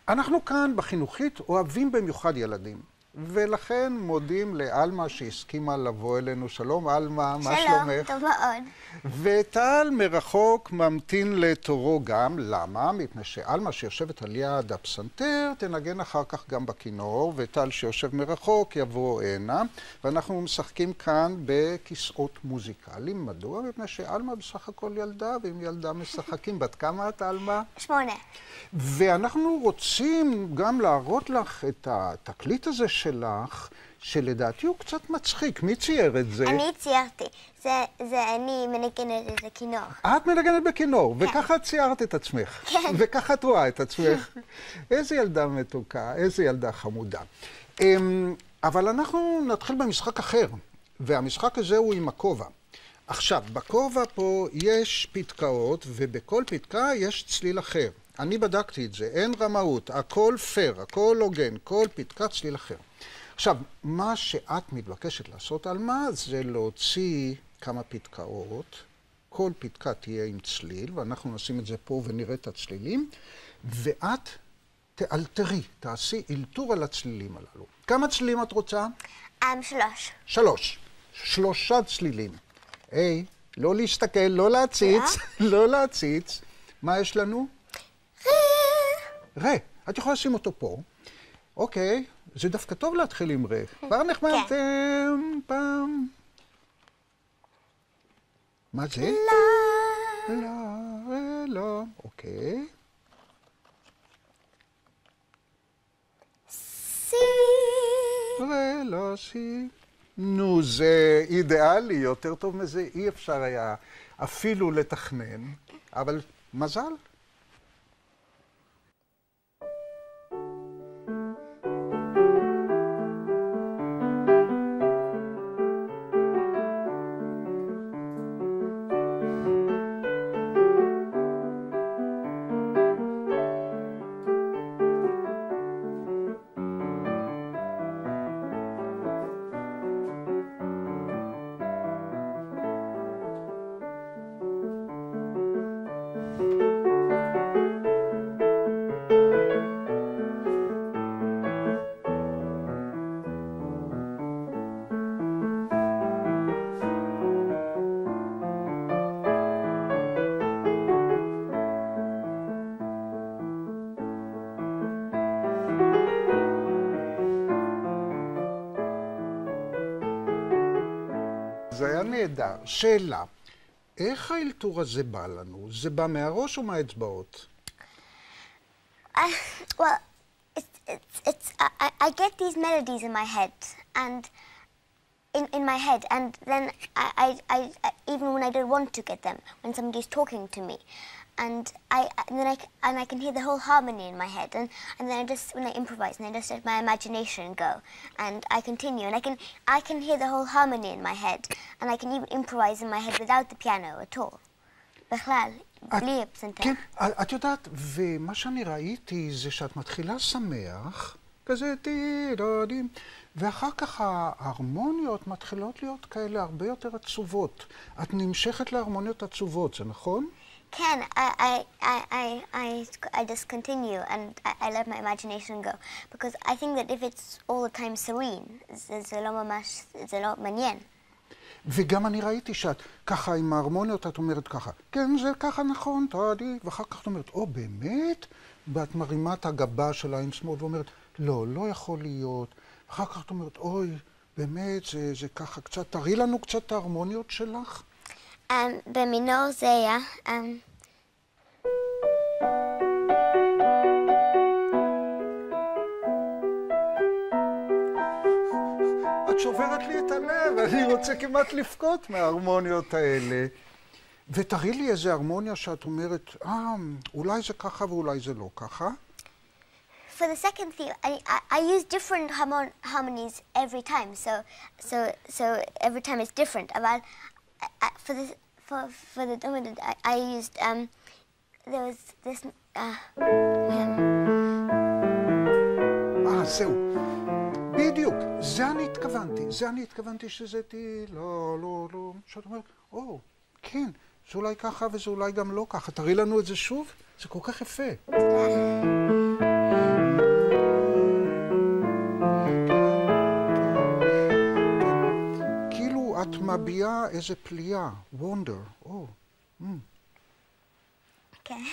אנחנו כאן בחינוכית אוהבים במיוחד ילדים, ולכן מודים לאלמה שהסכימה לבוא אלינו. שלום אלמה, מה שלומך? שלום, טוב מאוד. וטל מרחוק ממתין לתורו גם. למה? מפני שאלמה שיושבת על יד הפסנתר תנגן אחר כך גם בכינור, וטל שיושב מרחוק יבוא הנה, ואנחנו משחקים כאן בכיסאות מוזיקליים. מדוע? מפני שאלמה בסך הכל ילדה, ועם ילדה משחקים. בת כמה את אלמה? 8. ואנחנו רוצים גם להראות לך את התקליט הזה שלך, שלדעתי הוא קצת מצחיק. מי צייר את זה? אני ציירתי. זה אני מנגנת את הכינור. את מנגנת בכינור, וככה את ציירת את עצמך. כן. וככה את רואה את עצמך. איזה ילדה מתוקה, איזה ילדה חמודה. אבל אנחנו נתחיל במשחק אחר, והמשחק הזה הוא עם הכובע. עכשיו, בכובע פה יש פתקאות, ובכל פתקה יש צליל אחר. אני בדקתי את זה, אין רמאות, הכל פייר, הכל הוגן, כל פתקה צליל אחר. עכשיו, מה שאת מתבקשת לעשות על מה, זה להוציא כמה פתקאות, כל פתקה תהיה עם צליל, ואנחנו נשים את זה פה ונראה את הצלילים, ואת תאלתרי, תעשי אלתור על הצלילים הללו. כמה צלילים את רוצה? 3. 3. 3 צלילים. היי, לא להסתכל, לא להציץ, לא להציץ. מה יש לנו? רה. את יכולה לשים אותו פה. אוקיי, זה דווקא טוב להתחיל עם רה. כבר נחמדתם פעם. מה זה? לא. לא, לא. אוקיי. סי. רה, לא, סי. נו, זה אידיאלי, יותר טוב מזה אי אפשר היה אפילו לתכנן, אבל מזל. זה היה נהדר. שאלה, איך האלתור הזה בא לנו? זה בא מהראש או מהאצבעות? Well, I get these melodies in my head, and in my head, and then I even when I don't want to get them, when somebody's talking to me, and I can hear the whole harmony in my head, and then I just when I improvise, and I just let my imagination go, and I continue, and I can hear the whole harmony in my head, and I can even improvise in my head without the piano at all. בכלל, בלי הפסנתר. כן, את יודעת, ומה שאני ראיתי זה שאת מתחילה שמח, כזה טירודים, ואחר כך ההרמוניות מתחילות להיות כאלה הרבה יותר עצובות. את נמשכת להרמוניות עצובות, זה נכון? כן, I just continue and I let my imagination go. Because I think that if it's all the time serene, זה לא ממש, זה לא מעניין. וגם אני ראיתי שאת ככה עם ההרמוניות, את אומרת ככה, כן, זה ככה נכון, תעדי, ואחר כך את אומרת, או באמת? ואת מרימה את הגבה שלה עם שמאל ואומרת, לא, לא יכול להיות. ואחר כך את אומרת, אוי, באמת, זה ככה קצת, תראי לנו קצת את ההרמוניות שלך. במינור זה היה... את שוברת לי את הלב, אני רוצה כמעט לבכות מההרמוניות האלה. ותראי לי איזה הרמוניה שאת אומרת, אולי זה ככה ואולי זה לא ככה. For the second theme, I use different harmonies every time, so every time it's different. אבל for the dominant, I used there was this. זהו. בדיוק, זה אני התכוונתי שזה לא, לא, לא, שאת אומרת, כן, זה אולי ככה וזה אולי גם לא ככה. תראי לנו את זה שוב, זה כל כך יפה. את מביעה איזה פליאה, wonder. כן.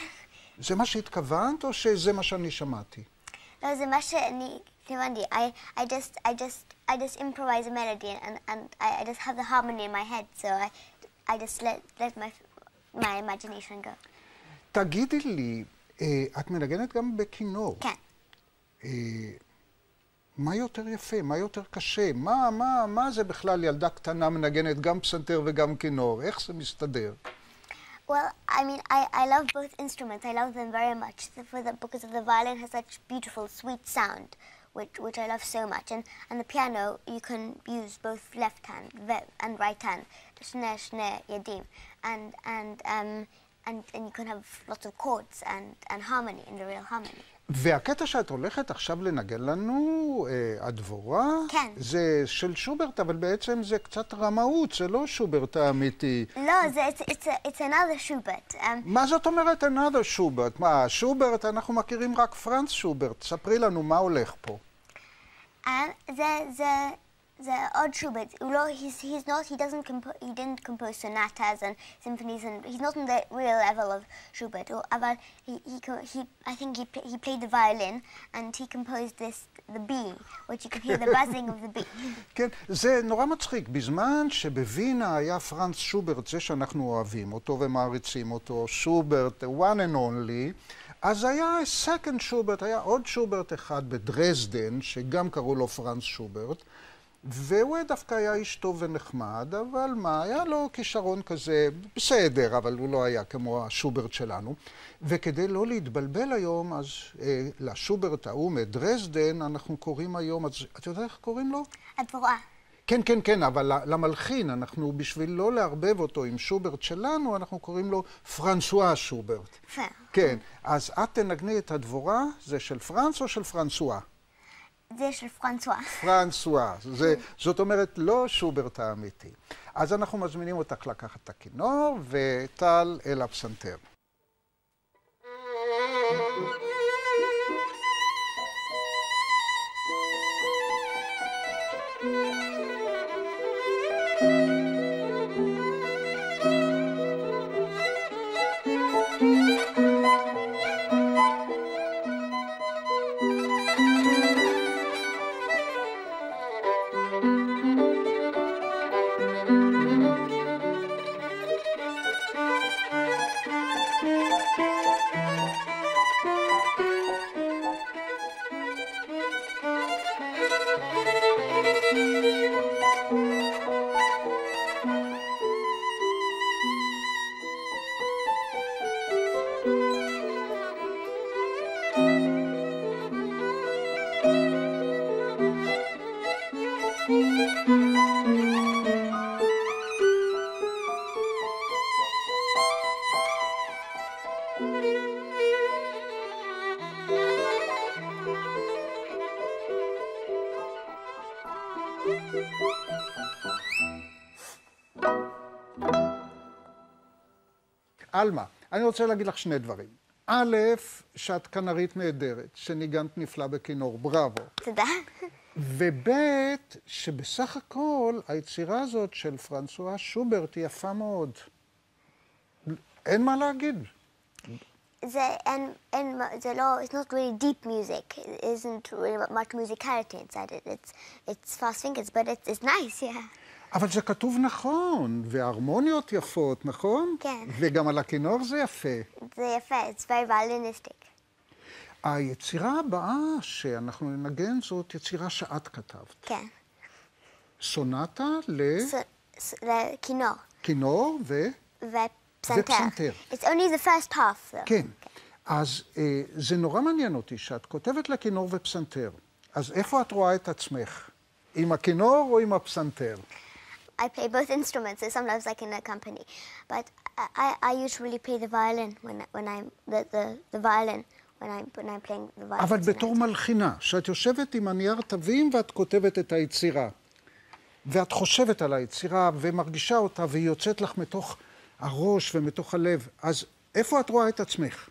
זה מה שהתכוונת או שזה מה שאני שמעתי? לא, זה מה שאני התכוונתי. I just improvise a melody and I just have the harmony in my head, so I just let my imagination go. תגידי לי, את מנגנת גם בכינור. כן. מה יותר יפה? מה יותר קשה? מה זה בכלל ילדה קטנה מנגנת גם פסנתר וגם כינור? איך זה מסתדר? Well, I mean, I love both instruments. I love them very much because the violin has such beautiful, sweet sound, which I love so much. And the piano, you can use both left hand and right hand, shne yadim, and you can have lots of chords and harmony in the real harmony. והקטע שאת הולכת עכשיו לנגן לנו, הדבורה, כן. זה של שוברט, אבל בעצם זה קצת רמאות, זה לא שוברט האמיתי. לא, it's another Schubert. מה זאת אומרת another שוברט? מה, שוברט, אנחנו מכירים רק פרנץ שוברט. ספרי לנו מה הולך פה. זה עוד Schubert. He didn't compose sonatas and symphonies, and he's not on the real level of Schubert. אבל I think he played the violin and he composed the bee, which you can hear the buzzing of the bee. כן, זה נורא מצחיק. בזמן שבווינה היה פרנץ שוברט, זה שאנחנו אוהבים אותו ומעריצים אותו, שוברט, one and only, אז היה second שוברט, היה עוד שוברט אחד בדרזדן, שגם קראו לו פרנץ שוברט, והוא דווקא היה איש טוב ונחמד, אבל מה, היה לו כישרון כזה בסדר, אבל הוא לא היה כמו השוברט שלנו. וכדי לא להתבלבל היום, אז לשוברט ההוא מדרזדן, אנחנו קוראים היום, אז את יודעת איך קוראים לו? הדבורה. כן, אבל למלחין, אנחנו בשביל לא לערבב אותו עם שוברט שלנו, אנחנו קוראים לו פרנסואה שוברט. כן, אז את תנגני את הדבורה, זה של פרנס או של פרנסואה? זה של פרנסואה. פרנסואה. זאת אומרת, לא שוברט האמיתי. אז אנחנו מזמינים אותך לקחת את הכינור וטל אל הפסנתר. אלמה, אני רוצה להגיד לך שני דברים. א', שאת כנרית נהדרת, שניגנת נפלא בכינור, בראבו. תודה. וב', שבסך הכל היצירה הזאת של פרנסואה שוברט היא יפה מאוד. אין מה להגיד. זה לא, it's not really deep music. It isn't really much musicality inside it. It's fast fingers, but it's nice, yeah. אבל זה כתוב נכון, וההרמוניות יפות, נכון? כן. וגם על הכינור זה יפה. זה יפה, it's very violinistic. היצירה הבאה שאנחנו ננגן זאת יצירה שאת כתבת. כן. סונטה לכינור. כינור ופסנתר. It's only the first half, though. כן. אז זה נורא מעניין אותי שאת כותבת לכינור ופסנתר. אז איפה את רואה את עצמך? עם הכינור או עם הפסנתר? I play both instruments, so sometimes I can accompany. But I usually play the violin when I'm the violin when I'm playing the violin. אבל בתור מלחינה, שאת יושבת עם הנייר תווים ואת כותבת את היצירה, ואת חושבת על היצירה ומרגישה אותה והיא יוצאת לך מתוך הראש ומתוך הלב, אז איפה את רואה את עצמך?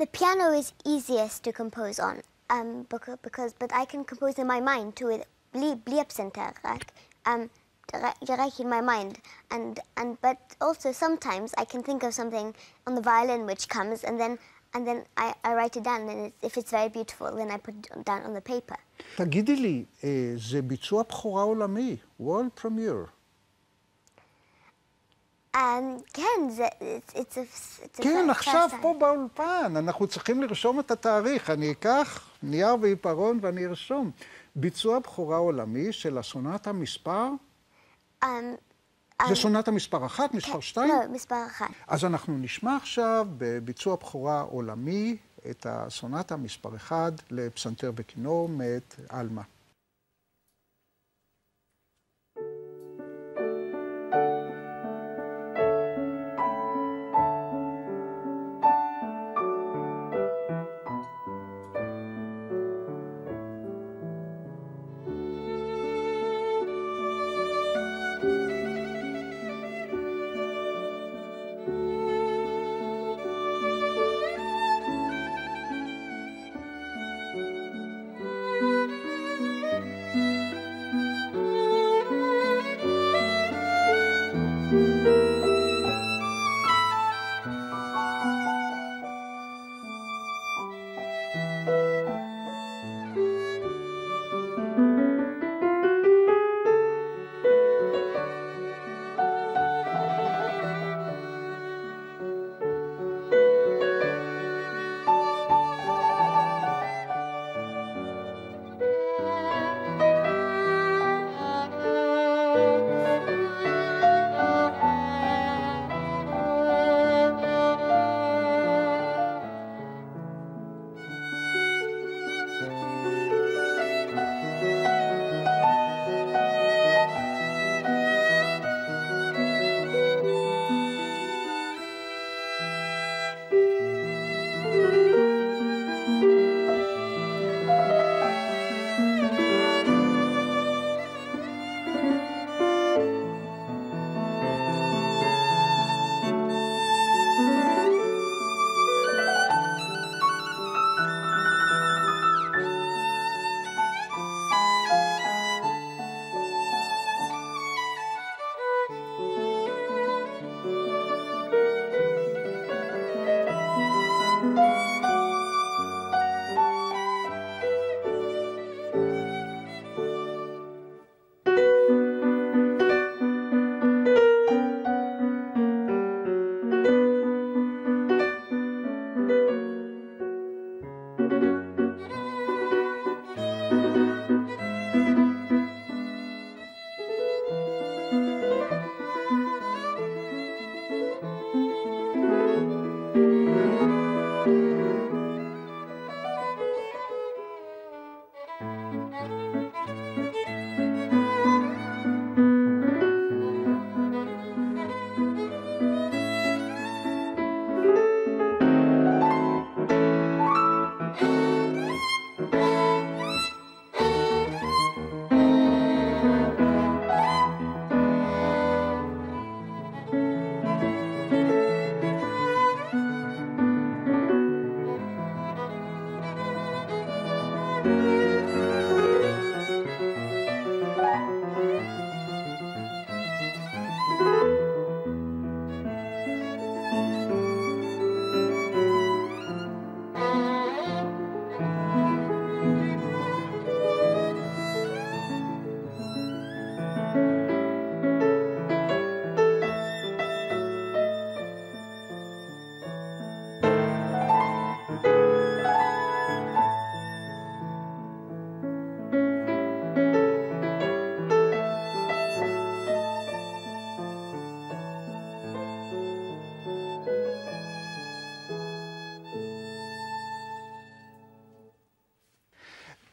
The piano is easiest to compose on, but I can compose in my mind too. בלי הפסנתר, רק direct in my mind, but also sometimes I can think of something on the violin which comes, and then I write it down, and if it's very beautiful, then I put it down on the paper. תגידי לי, זה ביצוע בכורה עולמי, World Premiere. כן, it's a כן, עכשיו first time. פה באולפן, אנחנו צריכים לרשום את התאריך. אני אקח נייר ועיפרון ואני ארשום. ביצוע בכורה עולמי של הסונטה מספר? זה סונטה מספר 1, מספר 2? לא, מספר 1. אז אנחנו נשמע עכשיו בביצוע בכורה עולמי את הסונטה מספר 1 לפסנתר וכינור מאת אלמה.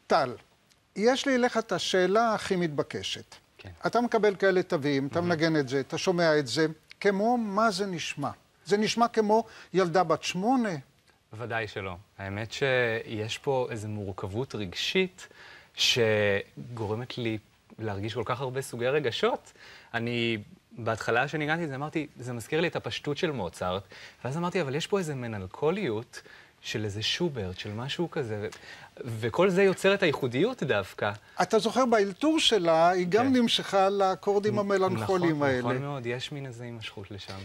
טל, יש לי אליך את השאלה הכי מתבקשת. כן. אתה מקבל כאלה תווים, אתה מנגן את זה, אתה שומע את זה, כמו מה זה נשמע? זה נשמע כמו ילדה בת 8? ודאי שלא. האמת שיש פה איזו מורכבות רגשית שגורמת לי להרגיש כל כך הרבה סוגי רגשות. אני, בהתחלה שניגנתי את זה, אמרתי, זה מזכיר לי את הפשטות של מוצרט, ואז אמרתי, אבל יש פה איזו מלנכוליות של איזה שוברט, של משהו כזה, וכל זה יוצר את הייחודיות דווקא. אתה זוכר, באלתור שלה, היא גם נמשכה לאקורדים המלנכוליים האלה. נכון מאוד, יש מין איזה הימשכות לשם.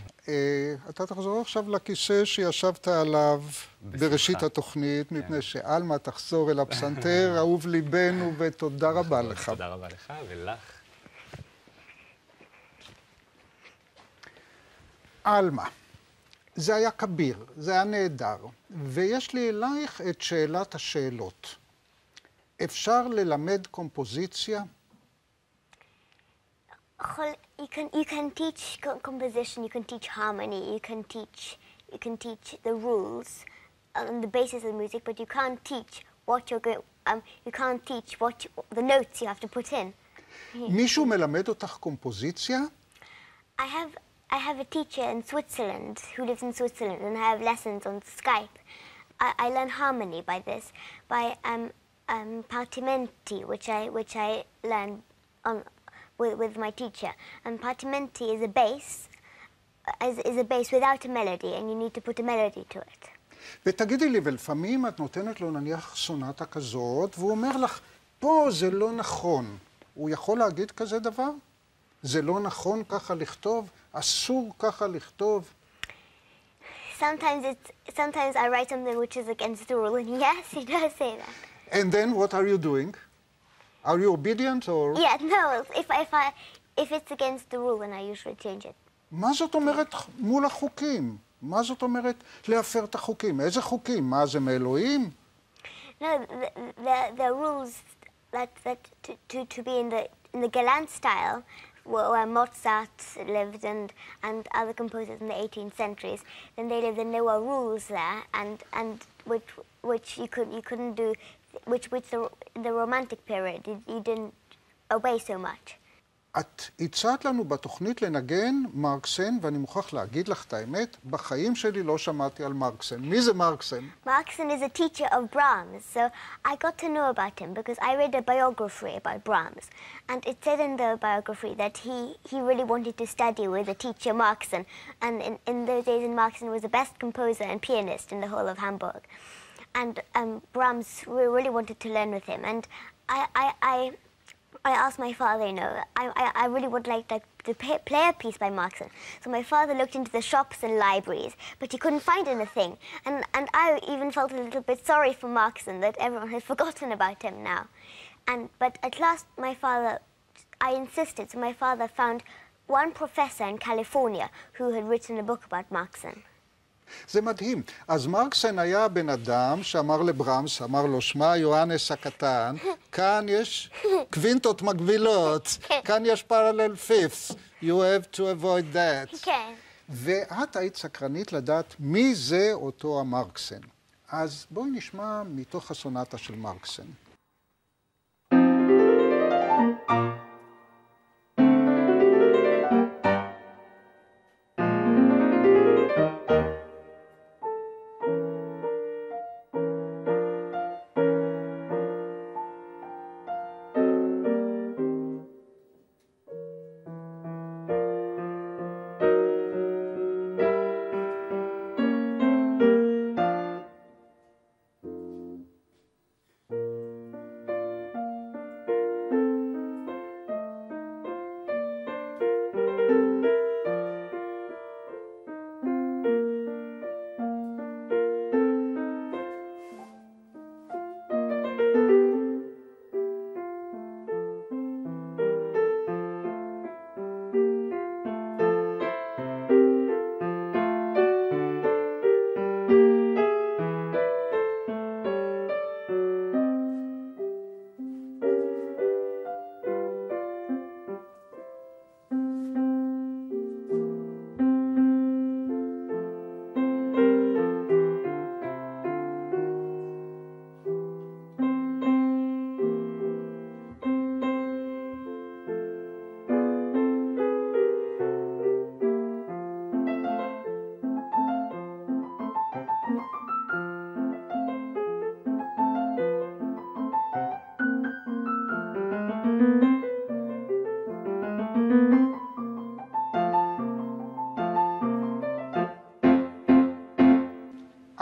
אתה תחזור עכשיו לכיסא שישבת עליו בראשית התוכנית, מפני שאלמה תחזור אל הפסנתר, אהוב ליבנו, ותודה רבה לך. תודה רבה לך ולך. אלמה, זה היה כביר, זה היה נהדר, ויש לי אלייך את שאלת השאלות. אפשר ללמד קומפוזיציה? You can teach composition, you can teach harmony, you can teach the rules and the basis of the music, but you can't teach what you're going. You can't teach the notes you have to put in. מישהו מלמד אותך קומפוזיציה? I have a teacher in Switzerland who lives in Switzerland, and I have lessons on Skype. I learn harmony by this, by partimenti, which I learn with my teacher. And partimenti is a bass without a melody, and you need to put a melody to it. ותגידי לי, ולפעמים את נותנת לו נניח סונטה כזאת, והוא אומר לך, פה זה לא נכון. הוא יכול להגיד כזה דבר? זה לא נכון ככה לכתוב? אסור ככה לכתוב? Sometimes I write something which is against the rule, and yes, he does say that. And then what are you doing? Are you obedient or? Yeah, no, if it's against the rule, then I usually change it. מה זאת אומרת מול החוקים? מה זאת אומרת להפר את החוקים? איזה חוקים? מה זה מאלוהים? No, the rules that to be in the Galant style, where Mozart lived and other composers in the 18th centuries, then they lived and there were rules there, and which you couldn't do, which the Romantic period you didn't obey so much. את הצעת לנו בתוכנית לנגן מרקסן, ואני מוכרח להגיד לך את האמת, בחיים שלי לא שמעתי על מרקסן. מי זה מרקסן? Märksen is a teacher of Brahms, so I got to know about him because I read a biography about Brahms, and it said in the biography that he really wanted to study with the teacher Märksen, and in those days Märksen was the best composer and pianist in the whole of Hamburg, and Brahms really wanted to learn with him, and I asked my father, you know, I really would like to play a piece by Märksen. So my father looked into the shops and libraries, but he couldn't find anything. And I even felt a little bit sorry for Märksen, that everyone had forgotten about him now. But at last I insisted, so my father found one professor in California who had written a book about Märksen. זה מדהים. אז מרקסן היה בן אדם שאמר לברמס, אמר לו, שמע יוהנס הקטן, כאן יש קווינטות מקבילות, כאן יש פרלל פיפס, you have to avoid that. כן. ואת היית סקרנית לדעת מי זה אותו המרקסן. אז בואי נשמע מתוך הסונטה של מרקסן.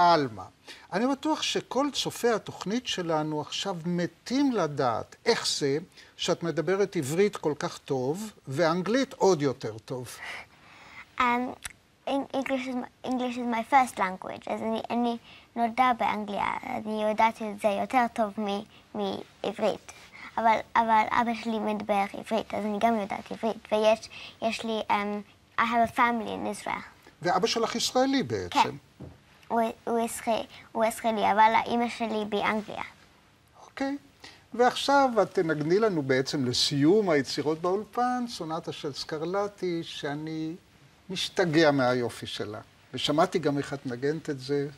אלמה. אני בטוח שכל צופי התוכנית שלנו עכשיו מתים לדעת איך זה שאת מדברת עברית כל כך טוב, ואנגלית עוד יותר טוב. English is my first language, אז אני נולדה באנגליה, אני יודעת את זה יותר טוב מעברית. אבל אבא שלי מדבר עברית, אז אני גם יודעת עברית, ויש לי, I have a family in Israel. ואבא שלך ישראלי בעצם. כן, הוא ישראלי, אבל האמא שלי באנגליה. אוקיי. ועכשיו את תנגני לנו בעצם לסיום היצירות באולפן, סונטה של סקרלטי, שאני משתגע מהיופי שלה. ושמעתי גם איך את נגנת את זה.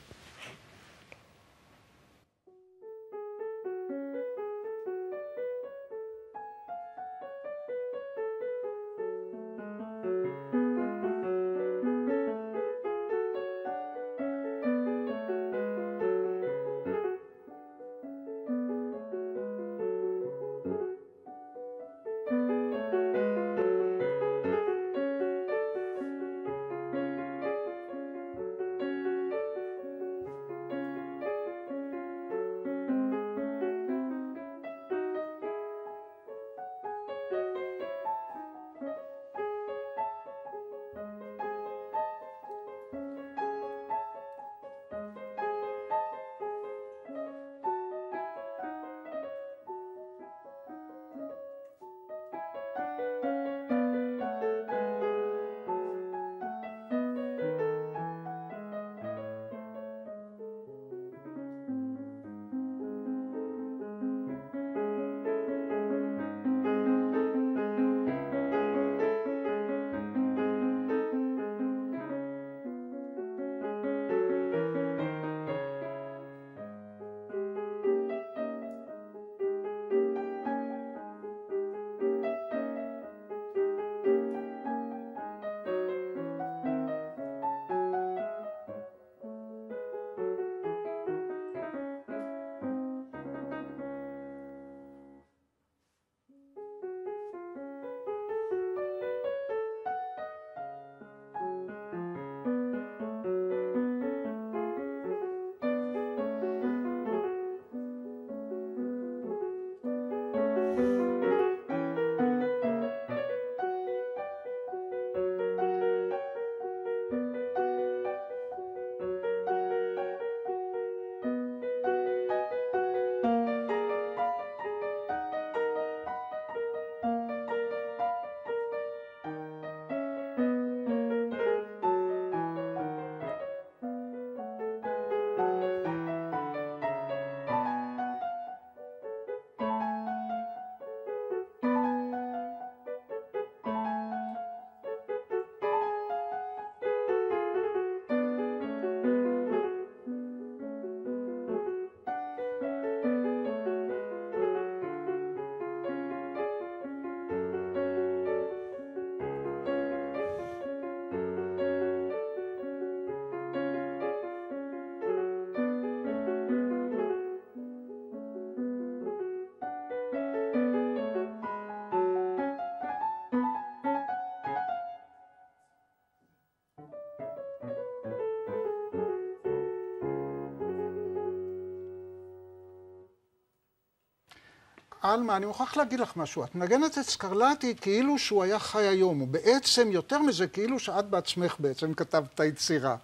אלמה, אני מוכרח להגיד לך משהו. את מנגנת את סקרלטי כאילו שהוא היה חי היום, ובעצם יותר מזה כאילו שאת בעצמך בעצם כתבת את היצירה.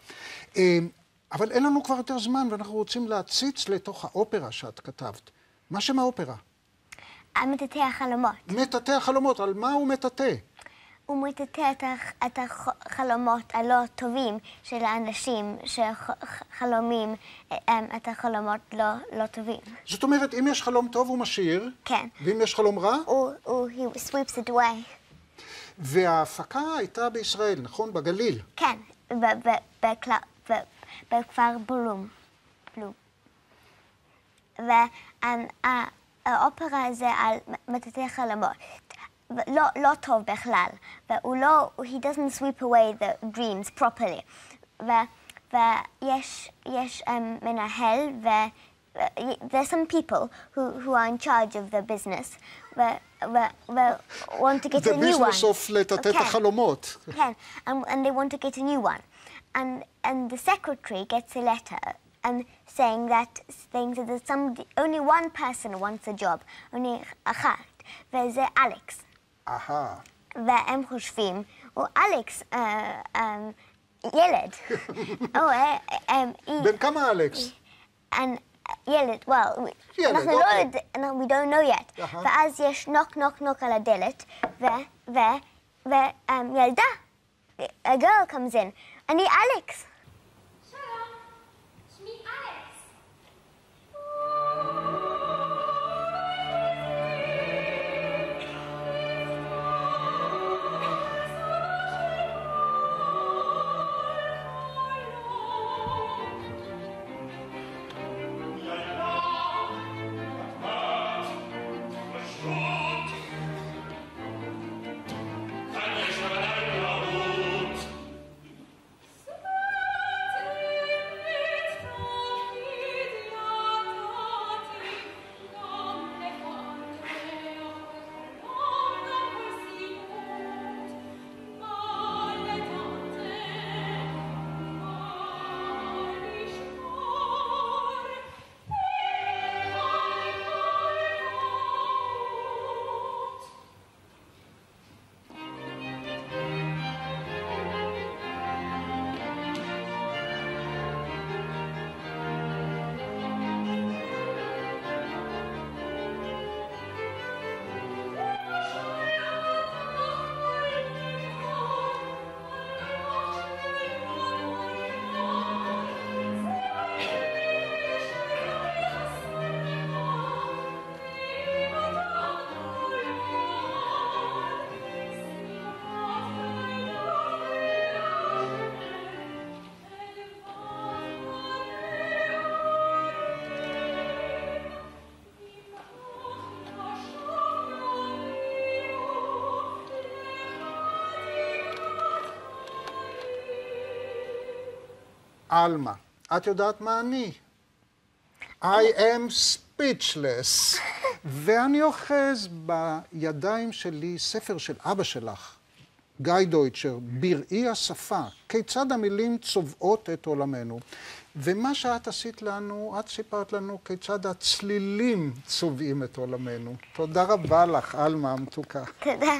אבל אין לנו כבר יותר זמן, ואנחנו רוצים להציץ לתוך האופרה שאת כתבת. מה שם האופרה? מטאטא החלומות. מטאטא החלומות, על מה הוא מטאטא? הוא מטאטא את החלומות הלא טובים של האנשים שחלומים את החלומות לא טובים. זאת אומרת, אם יש חלום טוב הוא משאיר? כן. ואם יש חלום רע? he sweeps it away. וההפקה הייתה בישראל, נכון? בגליל. כן, בכפר בלום. והאופרה הזה על מטאטא חלומות. לא טוב בכלל, והוא לא, he doesn't sweep away the dreams properly. ויש מנהל, there's some people who are in charge of the business, want to get a new one. The business of לטאטא את החלומות. כן, and they want to get a new one. And the secretary gets a letter, saying that there's only one person who wants a job, only אחת, וזה אלכס. והם חושבים, אלכס, ילד. בן כמה אלכס? ילד, אנחנו לא יודעים, we don't know yet. ואז יש נוק על הדלת, וילדה, a girl comes in. אני אלכס. שלום, שמי אלכס. אלמה, את יודעת מה אני? I am speechless. ואני אוחז בידיים שלי ספר של אבא שלך, גיא דויטשר, בראי השפה, כיצד המילים צובעות את עולמנו. ומה שאת עשית לנו, את סיפרת לנו כיצד הצלילים צובעים את עולמנו. תודה רבה לך, אלמה המתוקה. תודה.